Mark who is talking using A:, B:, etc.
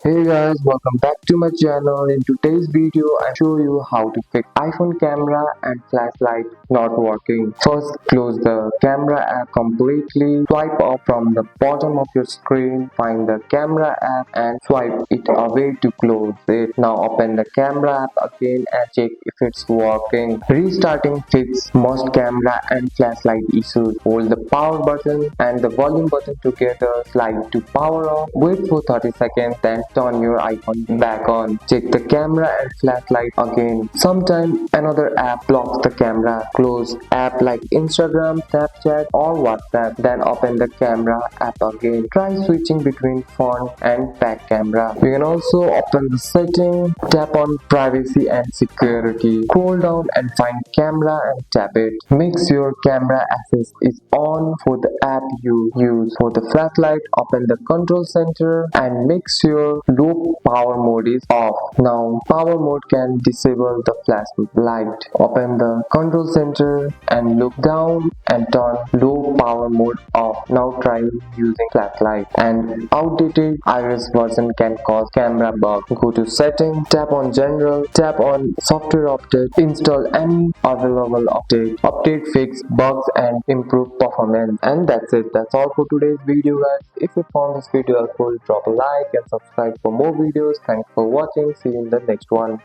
A: Hey guys, welcome back to my channel. In today's video, I show you how to fix iPhone camera and flashlight not working. First, close the camera app completely. Swipe up from the bottom of your screen. Find the camera app and swipe it away to close it. Now open the camera app again and check if it's working. Restarting fix most camera and flashlight issues. Hold the power button and the volume button together. Slide to power off. Wait for 30 seconds, then turn your iPhone back on. Check the camera and flashlight again. Sometimes another app blocks the camera. Close app like Instagram, Snapchat or WhatsApp. Then open the camera app again. Try switching between front and back camera. You can also open the setting, tap on privacy and security. Scroll down and find camera and tap it. Make sure camera access is on for the app you use. For the flashlight, open the control center and make sure low power mode is off. Now power mode can disable the flashlight. Open the control center and look down and turn low power mode off. Now try using flashlight. An outdated iOS version can cause camera bug. Go to setting, tap on general, tap on software update, install any available update. Update fix bugs and improve performance. And that's it. That's all for today's video guys. If you found this video helpful, drop a like and subscribe for more videos. Thanks for watching. See you in the next one.